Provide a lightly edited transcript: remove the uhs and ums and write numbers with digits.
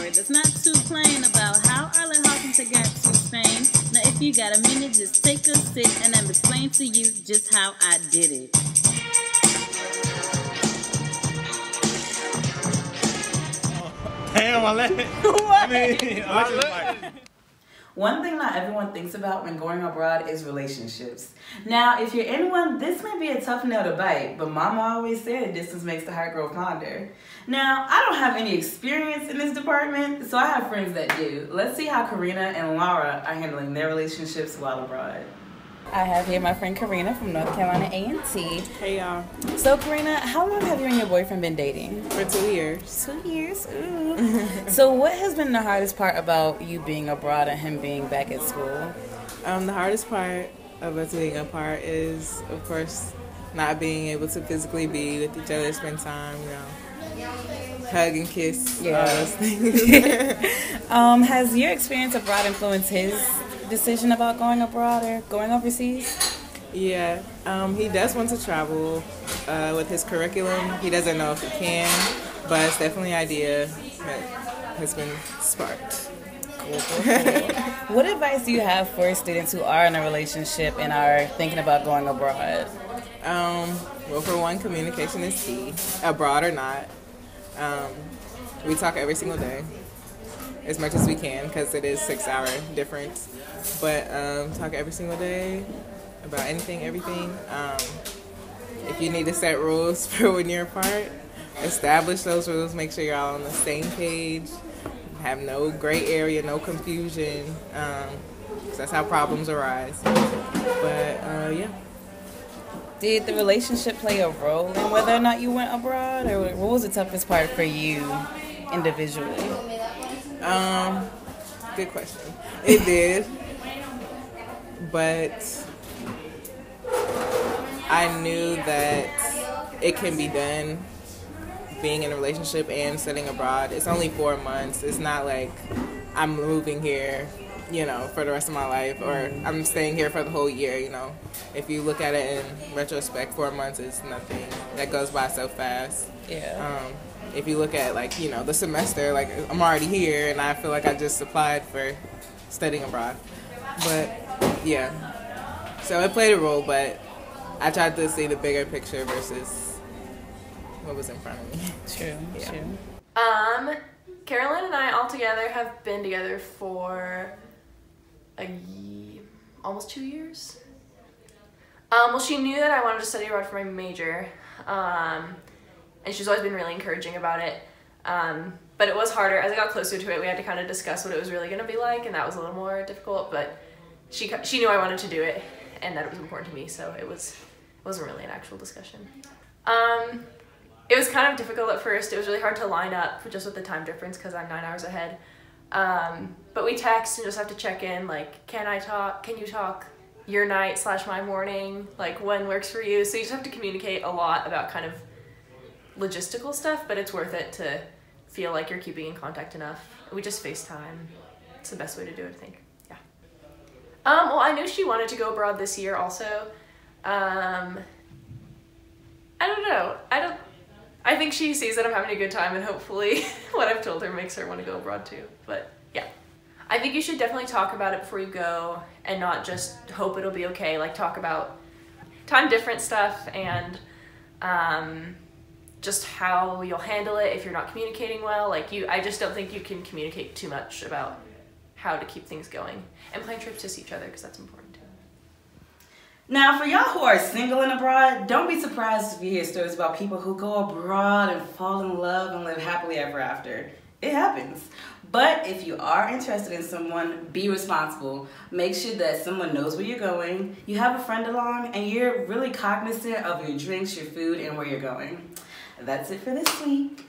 story that's not too plain about how Arlette Hawkins got to Spain. Now if you got a minute, just take a sit and I'm explain to you just how I did it. Damn, Arlette. What? One thing not everyone thinks about when going abroad is relationships. Now, if you're in one, this may be a tough nail to bite, but mama always said distance makes the heart grow fonder. Now, I don't have any experience in this department, so I have friends that do. Let's see how Karina and Laura are handling their relationships while abroad. I have here my friend Karina from North Carolina A&T. Hey y'all. So Karina, how long have you and your boyfriend been dating? For 2 years. 2 years? Ooh. So what has been the hardest part about you being abroad and him being back at school? The hardest part of us being apart is, of course, not being able to physically be with each other, spend time, hug and kiss, all those things. Has your experience abroad influenced his decision about going abroad or going overseas? Yeah, he does want to travel with his curriculum. He doesn't know if he can, but it's definitely an idea that has been sparked. Cool. What advice do you have for students who are in a relationship and are thinking about going abroad? Well, for one, communication is key, abroad or not. We talk every single day, as much as we can, because it is 6-hour difference. But talk every single day about anything, everything. If you need to set rules for when you're apart, establish those rules. Make sure you're all on the same page. Have no gray area, no confusion. 'Cause that's how problems arise. But yeah. Did the relationship play a role in whether or not you went abroad, or what was the toughest part for you individually? Good question. It did, but I knew that it can be done being in a relationship and studying abroad. It's only 4 months. It's not like I'm moving here, for the rest of my life, or I'm staying here for the whole year, If you look at it in retrospect, 4 months is nothing. That goes by so fast. Yeah. If you look at, the semester, I'm already here, and I feel like I just applied for studying abroad. But, yeah. So it played a role, but I tried to see the bigger picture versus what was in front of me. True, yeah. True. Carolyn and I all together have been together for almost 2 years. Well, she knew that I wanted to study abroad for my major, and she's always been really encouraging about it. But it was harder. As I got closer to it, we had to kind of discuss what it was really going to be like, and that was a little more difficult, but she knew I wanted to do it, and that it was important to me, so it wasn't really an actual discussion. It was kind of difficult at first. It was really hard to line up just with the time difference because I'm 9 hours ahead. But we text and just have to check in, can I talk? Can you talk your night / my morning? When works for you? So you just have to communicate a lot about kind of logistical stuff, but it's worth it to feel like you're keeping in contact enough. We just FaceTime. It's the best way to do it, I think. Yeah. Well, I knew she wanted to go abroad this year also. I don't know. I think she sees that I'm having a good time, and hopefully what I've told her makes her want to go abroad too. But yeah, I think you should definitely talk about it before you go and not just hope it'll be okay. Talk about time difference stuff and just how you'll handle it if you're not communicating well. I just don't think you can communicate too much about how to keep things going, and plan trips to see each other because that's important too. Now, for y'all who are single and abroad, don't be surprised if you hear stories about people who go abroad and fall in love and live happily ever after. It happens. But if you are interested in someone, be responsible. Make sure that someone knows where you're going, you have a friend along, and you're really cognizant of your drinks, your food, and where you're going. That's it for this week.